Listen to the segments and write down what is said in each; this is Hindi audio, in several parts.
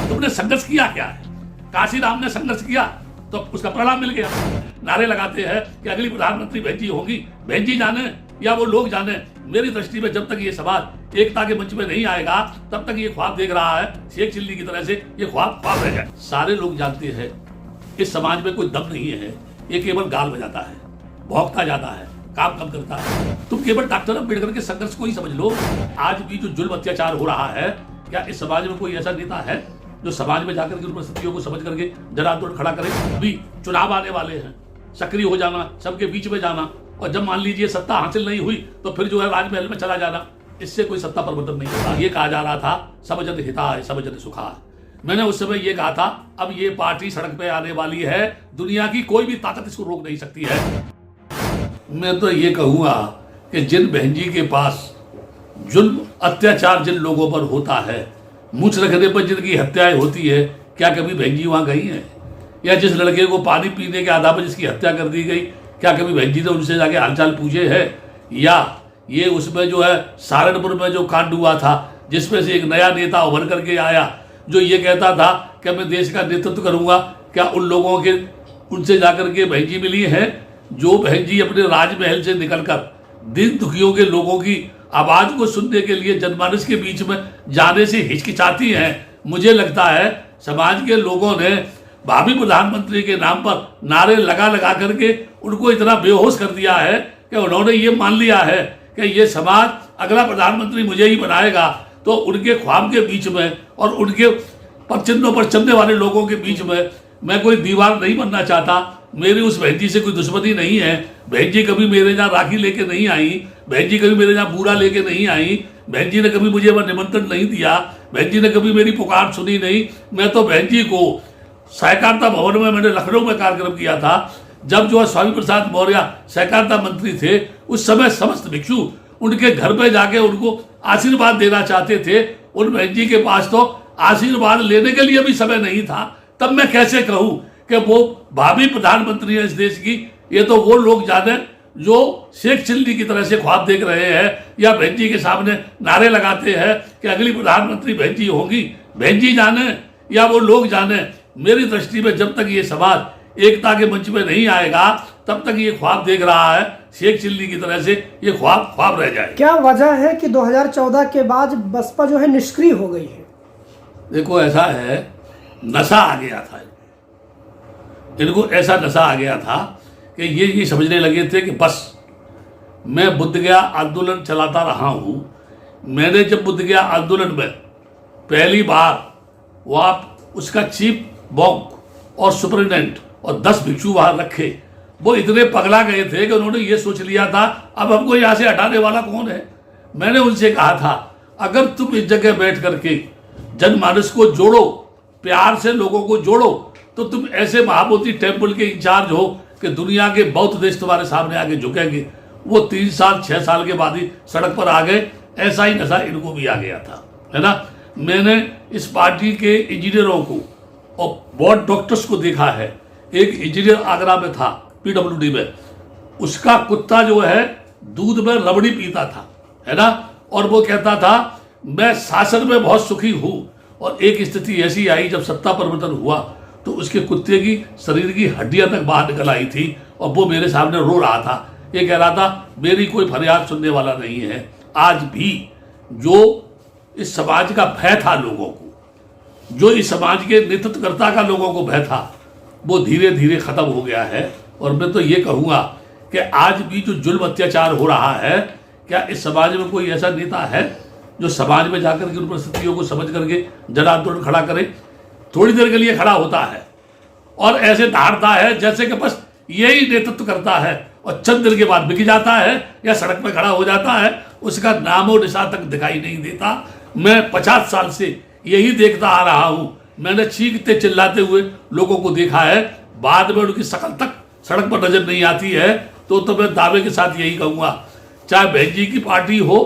तुमने संघर्ष किया क्या है? काशीराम ने संघर्ष किया तो उसका परिणाम मिल गया। नारे लगाते हैं कि अगली प्रधानमंत्री बहन जी होगी, बहन जी जाने या वो लोग जाने। मेरी दृष्टि में जब तक ये समाज एकता के मंच में नहीं आएगा तब तक ये ख्वाब देख रहा है शेख चिल्ली की तरह से, ये ख्वाब रह जाए। सारे लोग जानते हैं इस समाज में कोई दम नहीं है, ये केवल गाल बजाता है, भौंकता जाता है, काम कम करता है। तुम केवल डॉक्टर अम्बेडकर के संघर्ष को ही समझ लो। आज भी जो जुल्म अत्याचार हो रहा है, क्या इस समाज में कोई ऐसा नेता है जो समाज में जाकर के उन परिस्थितियों को समझ करके जन आंदोलन खड़ा करे? अभी चुनाव आने वाले हैं, सक्रिय हो जाना, सबके बीच में जाना, और जब मान लीजिए सत्ता हासिल नहीं हुई तो फिर जो है राजमहल में चला जाना। इससे कोई सत्ता परिवर्तन नहीं होता। ये कहा जा रहा था सब जन हिताय सब जन सुखाय। मैंने उस समय ये कहा था अब ये पार्टी सड़क पे आने वाली है, दुनिया की कोई भी ताकत इसको रोक नहीं सकती है। मैं तो ये कहूंगा कि जिन बहन जी के पास जुल्म अत्याचार जिन लोगों पर होता है, मूछ रखने पर जिनकी हत्याएं होती है, क्या कभी बहन जी वहां गई हैं? या जिस लड़के को पानी पीने के आधार पर जिसकी हत्या कर दी गई, क्या कभी बहन जी ने उनसे जाके हालचाल पूछे हैं? या ये उसमें जो है सहारनपुर में जो कांड हुआ था जिसमें से एक नया नेता उभर करके आया जो ये कहता था कि मैं देश का नेतृत्व करूंगा, क्या उन लोगों के उनसे जाकर के बहन जी मिली है? जो बहन जी अपने राजमहल से निकलकर दिन दुखियों के लोगों की आवाज को सुनने के लिए जनमानस के बीच में जाने से हिचकिचाती हैं। मुझे लगता है समाज के लोगों ने भावी प्रधानमंत्री के नाम पर नारे लगा करके उनको इतना बेहोश कर दिया है कि उन्होंने ये मान लिया है कि ये समाज अगला प्रधानमंत्री मुझे ही बनाएगा। तो उनके ख्वाब के बीच में और उनके पदचिन्हों पर चलने वाले लोगों के बीच में मैं कोई दीवार नहीं बनना चाहता। मेरी उस बहन जी से कोई दुश्मनी नहीं है। बहन जी कभी मेरे यहाँ राखी लेके नहीं आई, बहन जी कभी मेरे यहाँ बूढ़ा लेके नहीं आई, बहन जी ने कभी मुझे निमंत्रण नहीं दिया, बहन जी ने कभी मेरी पुकार सुनी नहीं। मैं तो बहन जी को सहकारिता भवन में मैंने लखनऊ में कार्यक्रम किया था, जब जो है स्वामी प्रसाद मौर्य सहकारिता मंत्री थे, उस समय समस्त भिक्षु उनके घर पे जाके उनको आशीर्वाद देना चाहते थे। उन बहन जी के पास तो आशीर्वाद लेने के लिए भी समय नहीं था। तब मैं कैसे कहूं कि वो भावी प्रधानमंत्री है इस देश की? ये तो वो लोग जाने जो शेख चिल्ली की तरह से ख्वाब देख रहे हैं या बहन जी के सामने नारे लगाते हैं कि अगली प्रधानमंत्री बहन जी होगी, बहन जी जाने या वो लोग जाने। मेरी दृष्टि में जब तक ये समाज एकता के मंच में नहीं आएगा तब तक ये ख्वाब देख रहा है शेख चिल्ली की तरह से, ये ख्वाब रह जाए। क्या वजह है कि 2014 के बाद बसपा जो है निष्क्रिय हो गई है? देखो ऐसा है, नशा आ गया था इनको, ऐसा नशा आ गया था कि ये समझने लगे थे कि बस मैं बुद्ध गया आंदोलन चलाता रहा हूं। मैंने जब बुद्ध गया आंदोलन में पहली बार वहाँ उसका चीफ बॉन्क और सुपरिटेंडेंट और 10 भिक्षु वहां रखे, वो इतने पगला गए थे कि उन्होंने ये सोच लिया था अब हमको यहाँ से हटाने वाला कौन है। मैंने उनसे कहा था अगर तुम इस जगह बैठ करके जनमानस को जोड़ो, प्यार से लोगों को जोड़ो, तो तुम ऐसे महाबोधि टेम्पल के इंचार्ज हो कि दुनिया के बौद्ध देश तुम्हारे सामने आगे झुकेंगे। वो 3 साल 6 साल के बाद ही सड़क पर आ गए। ऐसा ही नशा इनको भी आ गया था, है ना। मैंने इस पार्टी के इंजीनियरों को और बोर्ड डॉक्टर्स को देखा है। एक इंजीनियर आगरा में था PWD में, उसका कुत्ता जो है दूध में रबड़ी पीता था, है ना, और वो कहता था मैं शासन में बहुत सुखी हूं। और एक स्थिति ऐसी आई जब सत्ता परिवर्तन हुआ तो उसके कुत्ते की शरीर की हड्डियां तक बाहर निकल आई थी और वो मेरे सामने रो रहा था। ये कह रहा था मेरी कोई फरियाद सुनने वाला नहीं है। आज भी जो इस समाज का भय था लोगों को, जो इस समाज के नेतृत्वकर्ता का लोगों को भय था, वो धीरे धीरे खत्म हो गया है। और मैं तो ये कहूँगा कि आज भी जो जुल्म अत्याचार हो रहा है, क्या इस समाज में कोई ऐसा नेता है जो समाज में जाकर के उन परिस्थितियों को समझ करके जन आंदोलन खड़ा करे? थोड़ी देर के लिए खड़ा होता है और ऐसे धारता है जैसे कि बस यही नेतृत्व करता है और चंद दिन के बाद बिक जाता है या सड़क पर खड़ा हो जाता है, उसका नामो निशा तक दिखाई नहीं देता। मैं 50 साल से यही देखता आ रहा हूं। मैंने चीखते चिल्लाते हुए लोगों को देखा है, बाद में उनकी शकल तक सड़क पर नजर नहीं आती है। तो मैं दावे के साथ यही कहूंगा, चाहे बहन जी की पार्टी हो,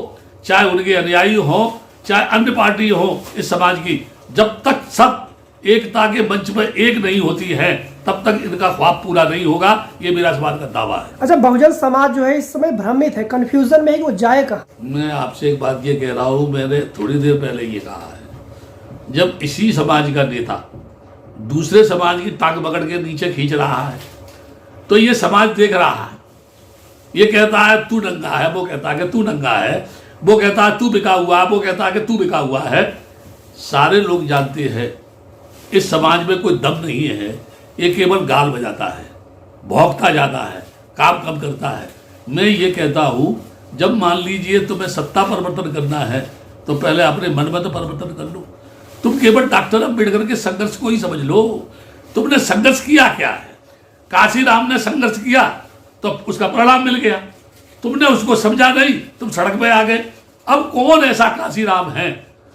चाहे उनके अनुयायी हो, चाहे अन्य पार्टी हो इस समाज की, जब तक सब एकता के मंच पर एक नहीं होती है तब तक इनका ख्वाब पूरा नहीं होगा। ये मेरा समाज का दावा है। अच्छा, बहुजन समाज जो है इस समय भ्रमित है, कंफ्यूजन में है कि वो जाए कहाँ? मैं आपसे एक बात ये कह रहा हूँ, मैंने थोड़ी देर पहले ये कहा है, जब इसी समाज का नेता दूसरे समाज की टांग पकड़ के नीचे खींच रहा है तो ये समाज देख रहा है। ये कहता है तू नंगा है, वो कहता है कि तू नंगा है, वो कहता है तू बिका हुआ है, वो कहता है कि तू बिका हुआ है। सारे लोग जानते हैं इस समाज में कोई दम नहीं है, ये केवल गाल बजाता है, भौंकता जाता है, काम कम करता है। मैं ये कहता हूँ जब मान लीजिए तुम्हें सत्ता परिवर्तन करना है तो पहले अपने मन में तो परिवर्तन कर लो। तुम केवल डॉक्टर अम्बेडकर के संघर्ष को ही समझ लो। तुमने संघर्ष किया क्या है? काशीराम ने संघर्ष किया तो उसका परिणाम मिल गया, तुमने उसको समझा नहीं, तुम सड़क पे आ गए। अब कौन ऐसा काशीराम है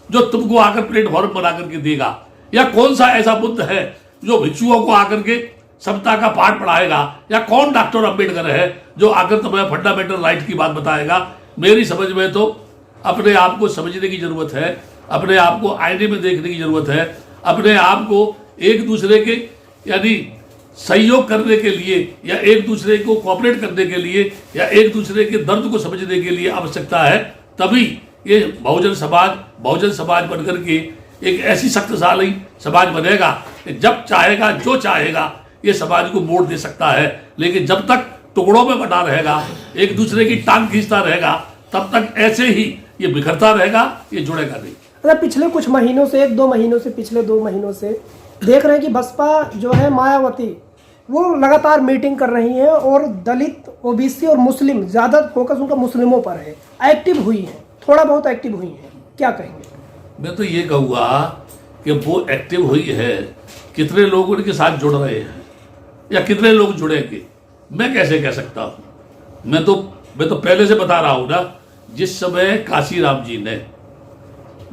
जो तुमको आकर प्लेटफॉर्म बना करके देगा, या कौन सा ऐसा बुद्ध है जो भिक्षुओं को आकर के समता का पाठ पढ़ाएगा, या कौन डॉक्टर अम्बेडकर है जो आकर तुम्हें फंडामेंटल राइट की बात बताएगा? मेरी समझ में तो अपने आप को समझने की जरूरत है, अपने आप को आईने में देखने की जरूरत है, अपने आप को एक दूसरे के यानी सहयोग करने के लिए या एक दूसरे को कोऑपरेट करने के लिए या एक दूसरे के दर्द को समझने के लिए आवश्यकता है। तभी ये बहुजन समाज बनकर के एक ऐसी शक्तिशाली समाज बनेगा कि जब चाहेगा जो चाहेगा ये समाज को मोड़ दे सकता है। लेकिन जब तक टुकड़ों में बटा रहेगा, एक दूसरे की टांग खींचता रहेगा, तब तक ऐसे ही ये बिखरता रहेगा, ये जुड़ेगा नहीं। अच्छा, पिछले कुछ महीनों से, 1-2 महीनों से, पिछले 2 महीनों से देख रहे हैं कि बसपा जो है मायावती वो लगातार मीटिंग कर रही हैं और दलित, ओबीसी और मुस्लिम, ज़्यादा फोकस उनका मुस्लिमों पर है, एक्टिव हुई हैं, थोड़ा बहुत एक्टिव हुई हैं, क्या कहेंगे? मैं तो ये कहूँगा कि वो एक्टिव हुई है, कितने लोग उनके साथ जुड़ रहे हैं या कितने लोग जुड़ेंगे मैं कैसे कह सकता हूँ। मैं तो पहले से बता रहा हूँ ना, जिस समय काशीराम जी ने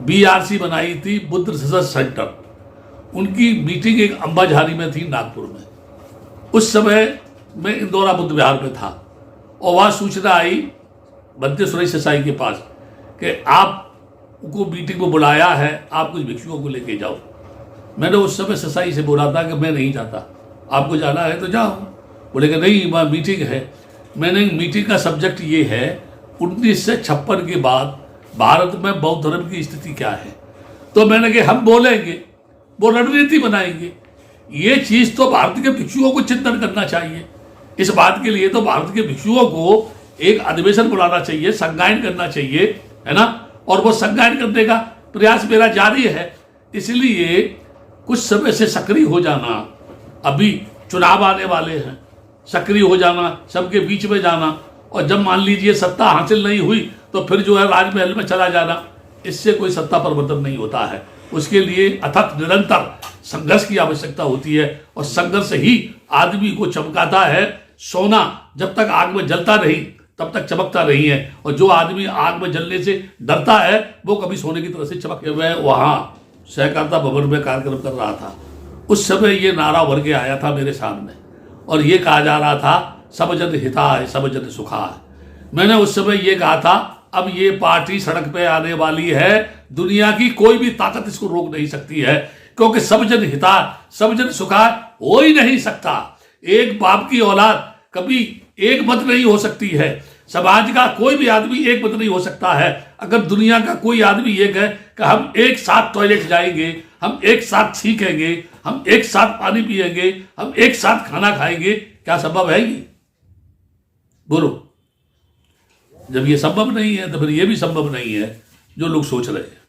BRC बनाई थी बुद्ध रिसर्च सेंटर, उनकी मीटिंग एक अंबाझारी में थी नागपुर में। उस समय मैं इंदौरा बुद्ध विहार में था और वहाँ सूचना आई बंते सुरेश ससाई के पास कि आपको मीटिंग में बुलाया है, आप कुछ भिक्षुओं को लेके जाओ। मैंने उस समय ससाई से बोला था कि मैं नहीं जाता, आपको जाना है तो जाओ। बोले कि नहीं, वहाँ मीटिंग है। मैंने मीटिंग का सब्जेक्ट ये है 1956 के बाद भारत में बौद्ध धर्म की स्थिति क्या है। तो मैंने कहा हम बोलेंगे, वो रणनीति बनाएंगे। ये चीज तो भारत के भिक्षुओं को चिंतन करना चाहिए। इस बात के लिए तो भारत के भिक्षुओं को एक अधिवेशन बुलाना चाहिए, संज्ञान करना चाहिए, है ना। और वो संज्ञान करने का प्रयास मेरा जारी है। इसलिए कुछ समय से सक्रिय हो जाना, अभी चुनाव आने वाले हैं, सक्रिय हो जाना, सबके बीच में जाना, और जब मान लीजिए सत्ता हासिल नहीं हुई तो फिर जो है राजमहल में चला जाना, इससे कोई सत्ता परिवर्तन नहीं होता है। उसके लिए अथक निरंतर संघर्ष की आवश्यकता होती है और संघर्ष ही आदमी को चमकाता है। सोना जब तक आग में जलता नहीं तब तक चमकता नहीं है, और जो आदमी आग में जलने से डरता है वो कभी सोने की तरह से चमके। मैं वहाँ सहकारिता भवन में कार्यक्रम कर रहा था, उस समय ये नारा भर के आया था मेरे सामने और ये कहा जा रहा था सब जन हिताय सब जन सुखाय। मैंने उस समय ये कहा था अब ये पार्टी सड़क पे आने वाली है, दुनिया की कोई भी ताकत इसको रोक नहीं सकती है, क्योंकि सब जन हिताय सब जन सुखाय हो ही नहीं सकता। एक बाप की औलाद कभी एक मत नहीं हो सकती है, समाज का कोई भी आदमी एक मत नहीं हो सकता है। अगर दुनिया का कोई आदमी एक है कि हम एक साथ टॉयलेट जाएंगे, हम एक साथ छींकेंगे, हम एक साथ पानी पिएंगे, हम एक साथ खाना खाएंगे, क्या संभव है ये? बोलो। जब ये संभव नहीं है तो फिर ये भी संभव नहीं है जो लोग सोच रहे हैं।